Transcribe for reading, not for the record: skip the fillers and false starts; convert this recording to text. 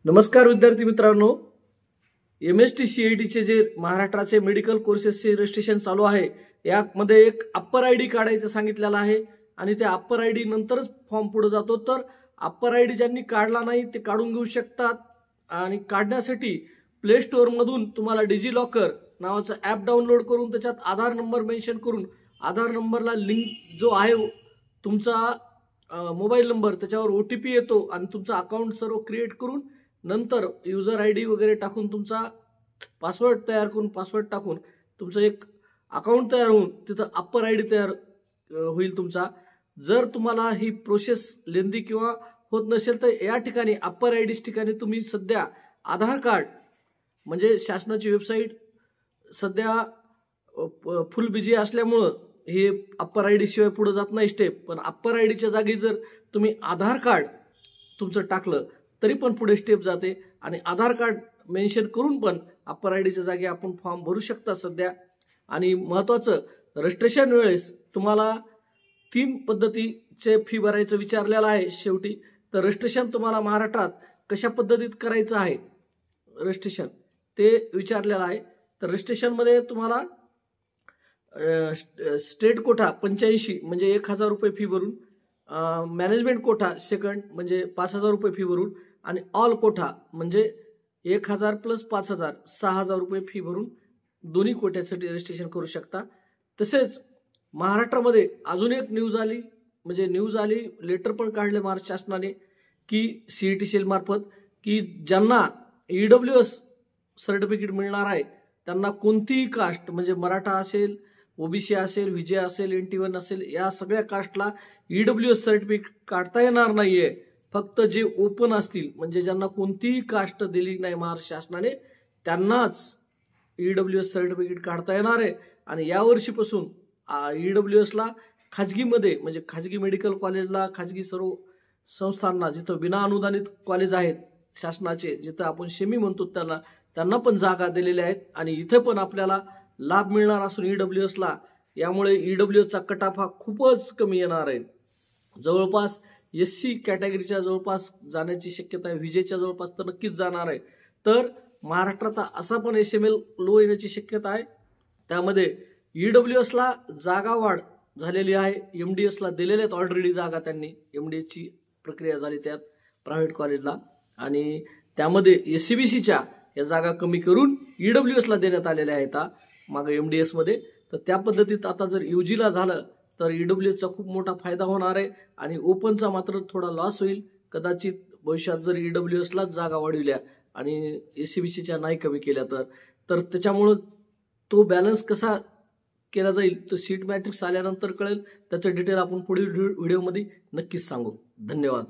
नमस्कार विद्यार्थी मित्रांनो, MST CIT चे जे महाराष्ट्राचे मेडिकल कोर्सेसचे रजिस्ट्रेशन चालू आहे यामध्ये एक अप्पर आयडी काढायचं सांगितलेलं आहे आणि त्या अप्पर आयडी नंतरच फॉर्म पुढे जातो। तर अप्पर आयडी ज्यांनी काढला नाही ते काढून घेऊ शकतात आणि काढण्यासाठी प्ले स्टोअर मधून तुम्हाला डिजिलॉकर नावाचं ॲप डाउनलोड करून त्याच्यात आधार नंबर मेन्शन करून आधार नंबरला लिंक जो आहे तुमचा मोबाईल नंबर त्याच्यावर OTP येतो आणि तुमचा अकाउंट सर्व क्रिएट करून नंतर यूजर आयडी वगैरे टाकून तुमचा पासवर्ड तयार करून पासवर्ड टाकून तुमचं एक अकाउंट तयार होऊन तिथं अप्पर आयडी तयार होईल तुमचा। जर तुम्हाला ही प्रोसेस लेंदी किंवा होत नसेल तर या ठिकाणी अप्पर आयडीच्या ठिकाणी तुम्ही सध्या आधार कार्ड म्हणजे शासनाची वेबसाईट सध्या फुल बिजी असल्यामुळे हे अप्पर आयडी शिवाय पुढे जात नाही स्टेप, पण अप्पर आयडीच्या जागी जर तुम्ही आधार कार्ड तुमचं टाकलं तरी पण पुढे स्टेप जाते आणि आधार कार्ड मेन्शन करून पण अप्पर आयडीच्या जागी आपण फॉर्म भरू शकता सध्या। आणि महत्त्वाचं रजिस्ट्रेशन वेळेस तुम्हाला 3 पद्धतीचे फी भरायचं विचारलेलं आहे शेवटी। तर रजिस्ट्रेशन तुम्हाला महाराष्ट्रात कशा पद्धतीत करायचं आहे रजिस्ट्रेशन ते विचारलेलं आहे। तर रजिस्ट्रेशन मध्ये तुम्हाला स्टेट कोटा 85 म्हणजे 1000 रुपये फी भरून, मॅनेजमेंट कोटा सेकंड म्हणजे 5000 रुपये फी भरून आणि ऑल कोटा म्हणजे 1000 प्लस 5000 6000 रुपये फी भरून दोन्ही कोट्यासाठी रजिस्ट्रेशन करू शकता। तसेच महाराष्ट्रामध्ये अजून एक न्यूज आली लेटर पण काढले महाराष्ट्र शासनाने की CET सेल मार्फत की ज्यांना EWS सर्टिफिकेट मिळणार आहे त्यांना कोणतीही कास्ट म्हणजे मराठा असेल, OBC असेल, VJ असेल, NT1 असेल या सगळ्या कास्टला EWS सर्टिफिकेट काढता येणार नाहीये। फक्त जे ओपन असतील म्हणजे ज्यांना कोणतीही कास्ट दिली नाही महाराष्ट्र शासनाने त्यांनाच EWS सर्टिफिकेट काढता येणार आहे। आणि या वर्षीपासून EWS ला खाजगीमध्ये म्हणजे खाजगी मेडिकल कॉलेजला, खाजगी सर्व संस्थांना जिथं विना अनुदानित कॉलेज आहेत शासनाचे, जिथं आपण सेमी म्हणतो त्यांना पण जागा दिलेल्या आहेत आणि इथे पण आपल्याला लाभ मिळणार असून EWS ला यामुळे EWS चा कट ऑफ हा खूपच कमी येणार आहे। जवळपास SC कॅटेगरीच्या जवळपास जाण्याची शक्यता आहे, VJच्या जवळपास तर नक्कीच जाणार आहे। तर महाराष्ट्रात असा पण SML लो येण्याची शक्यता आहे। त्यामध्ये EWS ला जागा वाढ झालेली आहे, MDS ला दिलेल्या आहेत ऑलरेडी जागा, त्यांनी MDS ची प्रक्रिया झाली त्यात प्रायव्हेट कॉलेजला आणि त्यामध्ये SCBCच्या या जागा कमी करून EWS ला देण्यात आलेल्या आहेत मागे MDS मध्ये। तर त्या पद्धतीत आता जर UG ला झालं तर EWS चा खूप मोठा फायदा होणार आहे आणि ओपनचा मात्र थोडा लॉस होईल कदाचित भविष्यात जर EWS ला जागा वाढविल्या आणि SCBCच्या नाही कमी केल्या तर त्याच्यामुळे तो बॅलन्स कसा केला जाईल तो सीट मॅट्रिक्स आल्यानंतर कळेल। त्याचं डिटेल आपण पुढील व्हिडिओमध्ये नक्कीच सांगू। धन्यवाद।